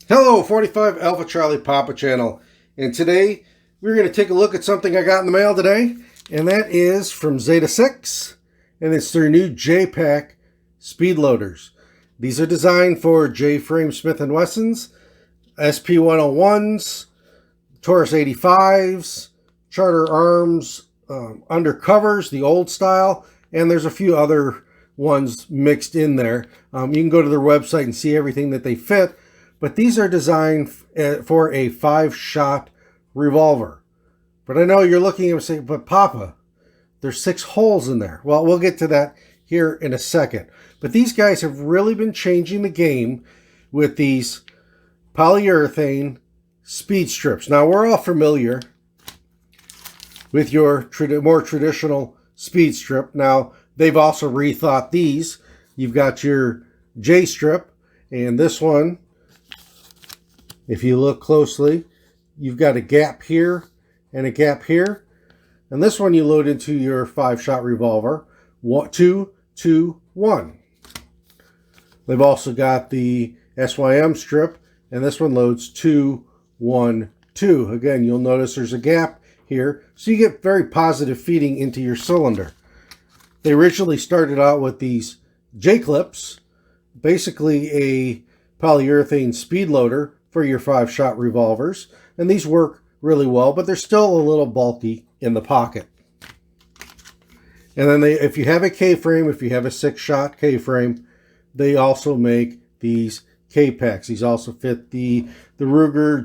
Hello, 45 Alpha Charlie Papa channel, and today we're going to take a look at something I got in the mail today, and that is from Zeta Six, and it's their new J-PAK speed loaders. These are designed for J Frame Smith Wessons, SP101s, Taurus 85s, Charter Arms, undercovers, the old style, and there's a few other ones mixed in there. You can go to their website and see everything that they fit. But these are designed for a 5-shot revolver. But I know you're looking at me saying, but Papa, there's 6 holes in there. Well, we'll get to that here in a second. But these guys have really been changing the game with these polyurethane speed strips. Now, we're all familiar with your more traditional speed strip. Now, they've also rethought these. You've got your J strip, and this one, if you look closely, you've got a gap here and a gap here. And this one you load into your 5-shot revolver. 2, 2, 1. They've also got the SYM strip, and this one loads 2, 1, 2. Again, you'll notice there's a gap here, so you get very positive feeding into your cylinder. They originally started out with these J-clips, basically a polyurethane speed loader for your 5-shot revolvers, and these work really well, but they're still a little bulky in the pocket. And then if you have a K-frame, if you have a 6-shot K-frame, they also make these K-packs. These also fit the Ruger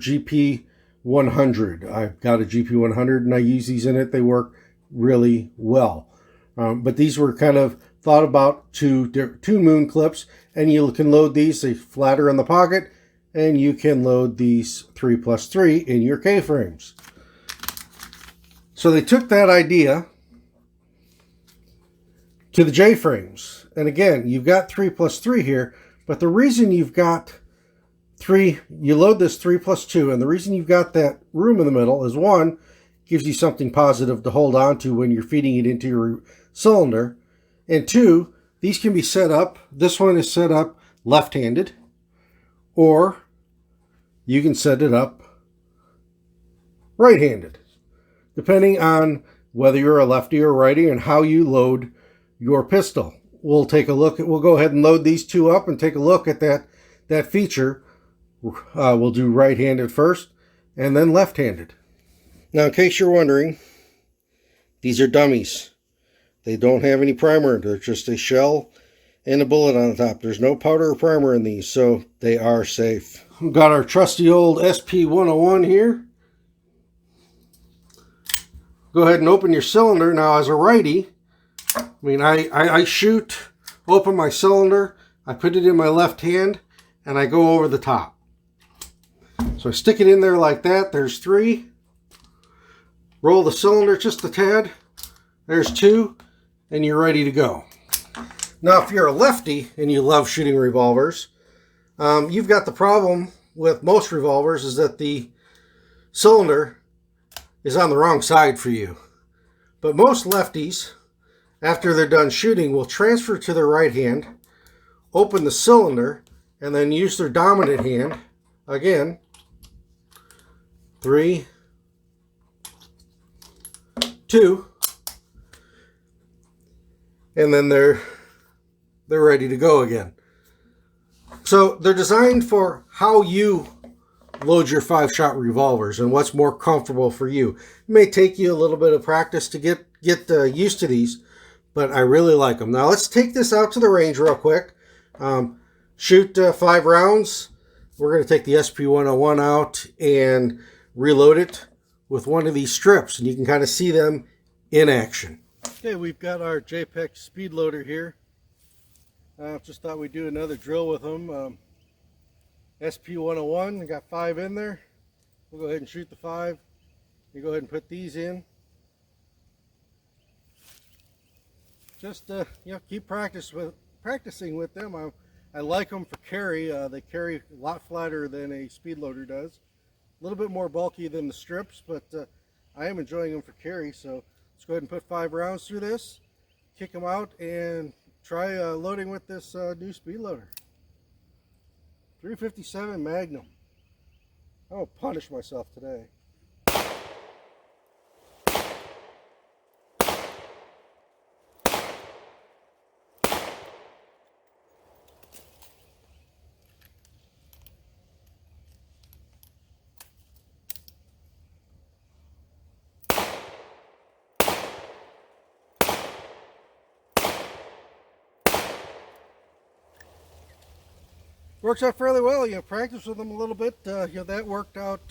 GP100. I've got a GP100 and I use these in it. They work really well. But these were kind of thought about two moon clips, and you can load these. They flatter in the pocket, and you can load these 3+3 in your K-frames. So they took that idea to the J-frames. And again, you've got 3+3 here, but the reason you've got 3, you load this 3+2, and the reason you've got that room in the middle is, 1, gives you something positive to hold on to when you're feeding it into your cylinder, and 2, these can be set up. This one is set up left-handed, or you can set it up right-handed, depending on whether you're a lefty or righty and how you load your pistol. We'll take a look at, we'll go ahead and load these two up and take a look at that feature. We'll do right-handed first and then left-handed. Now, in case you're wondering, these are dummies. They don't have any primer. They're just a shell and a bullet on the top. There's no powder or primer in these, so they are safe. We've got our trusty old SP101 here. Go ahead and open your cylinder. Now, as a righty, I shoot, open my cylinder, I put it in my left hand, and I go over the top. So I stick it in there like that. There's 3. Roll the cylinder just a tad. There's 2, and you're ready to go. Now, if you're a lefty and you love shooting revolvers, you've got the problem with most revolvers is that the cylinder is on the wrong side for you. But most lefties, after they're done shooting, will transfer to their right hand, open the cylinder, and then use their dominant hand. Again, 3, 2, and then they're ready to go again. So they're designed for how you load your 5-shot revolvers and what's more comfortable for you. It may take you a little bit of practice to get used to these, but I really like them. Now let's take this out to the range real quick. Shoot 5 rounds. We're going to take the SP101 out and reload it with one of these strips, and you can kind of see them in action. Okay, we've got our J-PAK speed loader here. Just thought we'd do another drill with them. SP101, we got 5 in there. We'll go ahead and shoot the 5. You go ahead and put these in. Just keep practicing with them. I like them for carry. They carry a lot flatter than a speed loader does. A little bit more bulky than the strips, but I am enjoying them for carry. So let's go ahead and put 5 rounds through this, kick them out, and try loading with this new speed loader. 357 Magnum. I'm going to punish myself today. Works out fairly well. You know, practice with them a little bit. You know, that worked out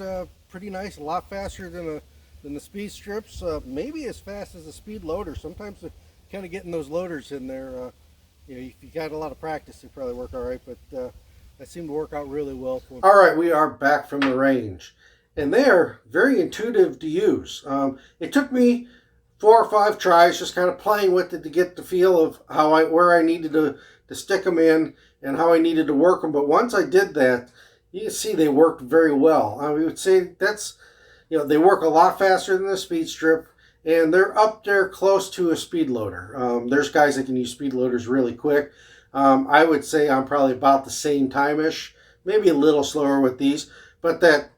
pretty nice. A lot faster than the speed strips. Maybe as fast as the speed loader. Sometimes they're kind of getting those loaders in there. You know, if you got a lot of practice, they probably work all right. But that seemed to work out really well for them. All right, we are back from the range, and they're very intuitive to use. It took me 4 or 5 tries, just kind of playing with it to get the feel of where I needed to stick them in and how I needed to work them. But once I did that, you can see they worked very well. I would say that's, you know, they work a lot faster than the speed strip, and they're up there close to a speed loader. There's guys that can use speed loaders really quick. I would say I'm probably about the same time-ish, maybe a little slower with these, but that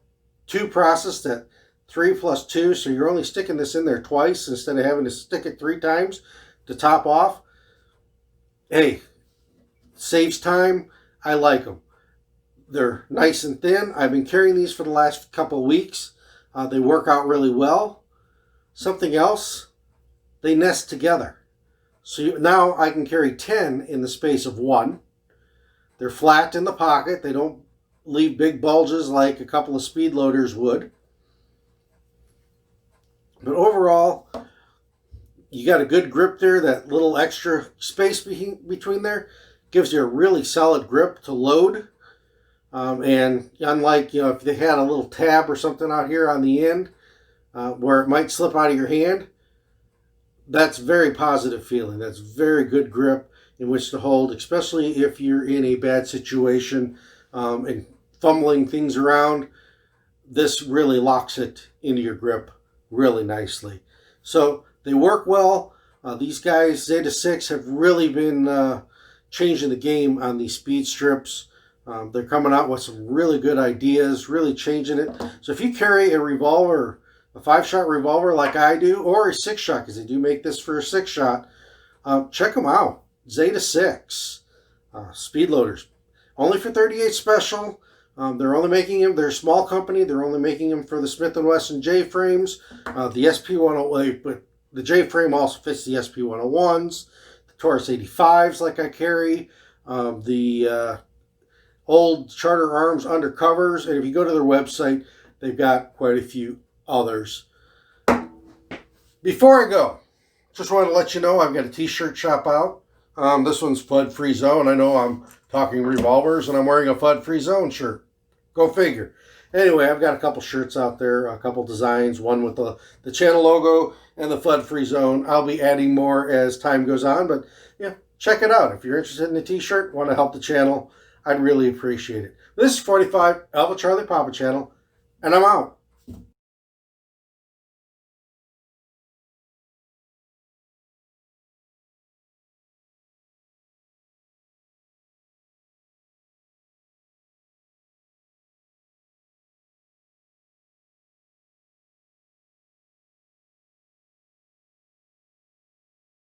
2 process, that 3 plus 2, so you're only sticking this in there twice instead of having to stick it 3 times to top off. Hey, saves time. I like them. They're nice and thin. I've been carrying these for the last couple of weeks. They work out really well. Something else, they nest together. So now I can carry 10 in the space of 1. They're flat in the pocket. They don't leave big bulges like a couple of speed loaders would. But overall, you got a good grip there. That little extra space between there gives you a really solid grip to load. And unlike, you know, if they had a little tab or something out here on the end where it might slip out of your hand, that's very positive feeling. That's very good grip in which to hold, especially if you're in a bad situation and fumbling things around. This really locks it into your grip really nicely. So they work well. These guys, Zeta Six, have really been changing the game on these speed strips. They're coming out with some really good ideas, really changing it. So if you carry a revolver, a 5-shot revolver like I do, or a 6-shot, because they do make this for a 6-shot, check them out. Zeta Six speed loaders, only for 38 special. They're only making them. They're a small company. They're only making them for the Smith Wesson J Frames, the SP108, but the J Frame also fits the SP101s, the Taurus 85s like I carry, the old Charter Arms undercovers, and if you go to their website, they've got quite a few others. Before I go, just wanted to let you know I've got a t-shirt shop out. This one's FUD Free Zone. I know I'm talking revolvers, and I'm wearing a FUD Free Zone shirt. Go figure. Anyway, I've got a couple shirts out there, a couple designs, one with the channel logo and the FUD Free Zone. I'll be adding more as time goes on, but yeah, check it out. If you're interested in a t-shirt, want to help the channel, I'd really appreciate it. This is 45 Alpha Charlie Papa channel, and I'm out.